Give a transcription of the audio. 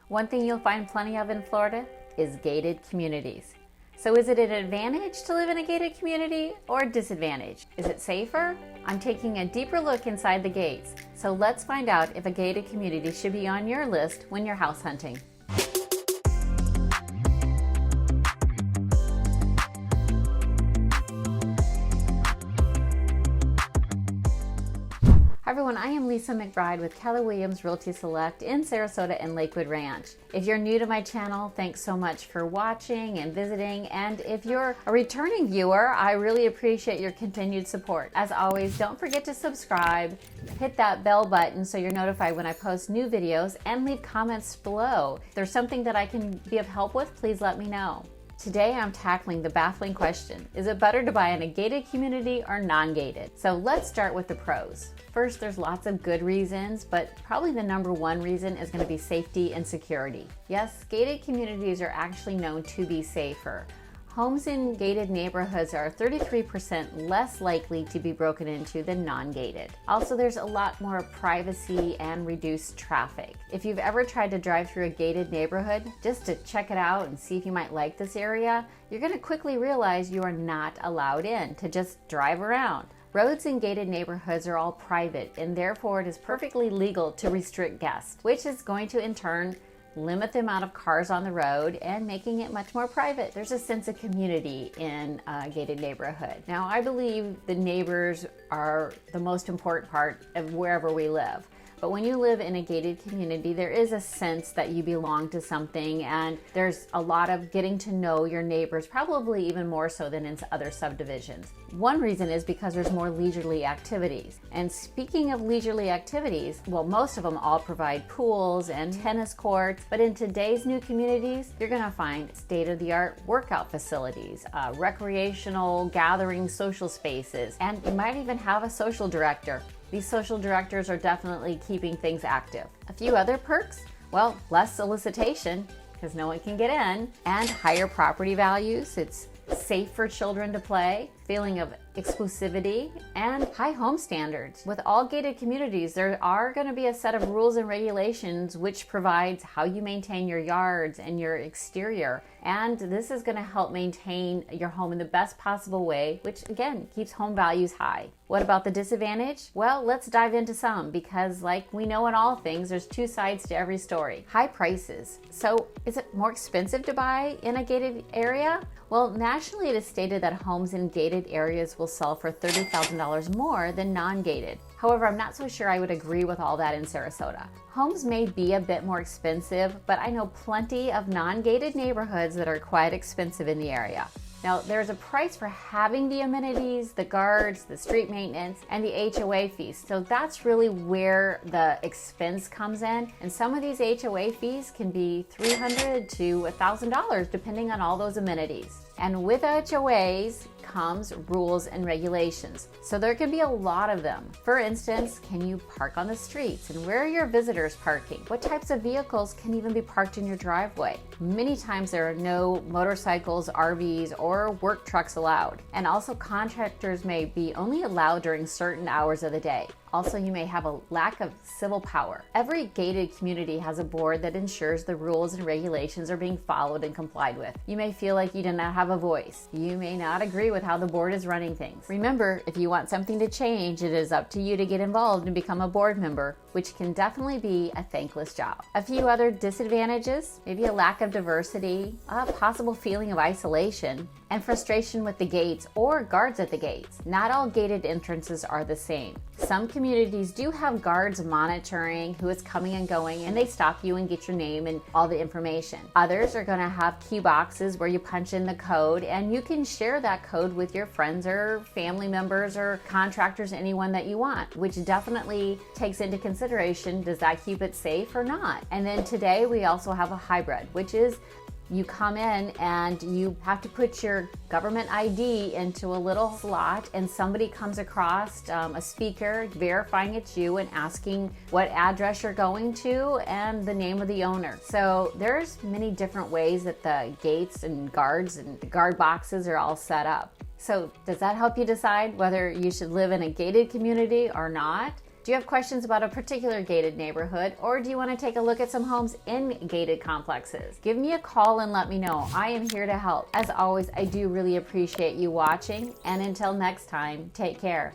One thing you'll find plenty of in Florida is gated communities. So is it an advantage to live in a gated community or a disadvantage? Is it safer? I'm taking a deeper look inside the gates. So let's find out if a gated community should be on your list when you're house hunting. Hi everyone, I am Lisa McBride with Keller Williams Realty Select in Sarasota and Lakewood Ranch. If you're new to my channel, thanks so much for watching and visiting. And if you're a returning viewer, I really appreciate your continued support. As always, don't forget to subscribe, hit that bell button so you're notified when I post new videos, and leave comments below. If there's something that I can be of help with, please let me know. Today I'm tackling the baffling question, is it better to buy in a gated community or non-gated? So let's start with the pros. First, there's lots of good reasons, but probably the number one reason is going to be safety and security. Yes, gated communities are actually known to be safer. Homes in gated neighborhoods are 33% less likely to be broken into than non-gated. Also, there's a lot more privacy and reduced traffic. If you've ever tried to drive through a gated neighborhood just to check it out and see if you might like this area, you're going to quickly realize you are not allowed in to just drive around. Roads in gated neighborhoods are all private, and therefore it is perfectly legal to restrict guests, which is going to in turn limit the amount of cars on the road and making it much more private. There's a sense of community in a gated neighborhood. Now, I believe the neighbors are the most important part of wherever we live. But when you live in a gated community, there is a sense that you belong to something, and there's a lot of getting to know your neighbors, probably even more so than in other subdivisions. One reason is because there's more leisurely activities. And speaking of leisurely activities, well, most of them all provide pools and tennis courts, but in today's new communities, you're gonna find state-of-the-art workout facilities, recreational gathering social spaces, and you might even have a social director. These social directors are definitely keeping things active. A few other perks? Well, less solicitation, because no one can get in, and higher property values. It's safe for children to play, feeling of exclusivity, and high home standards. With all gated communities, there are going to be a set of rules and regulations which provides how you maintain your yards and your exterior. And this is going to help maintain your home in the best possible way, which again keeps home values high. What about the disadvantage? Well, let's dive into some, because like we know in all things, there's two sides to every story. High prices. So is it more expensive to buy in a gated area? Well, nationally it is stated that homes in gated areas will sell for $30,000 more than non-gated. However, I'm not so sure I would agree with all that in Sarasota. Homes may be a bit more expensive, but I know plenty of non-gated neighborhoods that are quite expensive in the area. Now, there's a price for having the amenities, the guards, the street maintenance, and the HOA fees. So that's really where the expense comes in. And some of these HOA fees can be $300 to $1,000 depending on all those amenities. And with HOAs comes rules and regulations. So there can be a lot of them. For instance, can you park on the streets? And where are your visitors parking? What types of vehicles can even be parked in your driveway? Many times there are no motorcycles, RVs, or work trucks allowed. And also contractors may be only allowed during certain hours of the day. Also, you may have a lack of civil power. Every gated community has a board that ensures the rules and regulations are being followed and complied with. You may feel like you do not have a voice. You may not agree with how the board is running things. Remember, if you want something to change, it is up to you to get involved and become a board member, which can definitely be a thankless job. A few other disadvantages, maybe a lack of diversity, a possible feeling of isolation, and frustration with the gates or guards at the gates. Not all gated entrances are the same. Some communities do have guards monitoring who is coming and going, and they stop you and get your name and all the information. Others are going to have key boxes where you punch in the code, and you can share that code with your friends or family members or contractors, anyone that you want, which definitely takes into consideration, does that keep it safe or not? And then today we also have a hybrid, which is you come in and you have to put your government ID into a little slot, and somebody comes across a speaker verifying it's you and asking what address you're going to and the name of the owner. So there's many different ways that the gates and guards and the guard boxes are all set up. So does that help you decide whether you should live in a gated community or not? Do you have questions about a particular gated neighborhood, or do you want to take a look at some homes in gated complexes? Give me a call and let me know. I am here to help. As always, I do really appreciate you watching, and until next time, take care.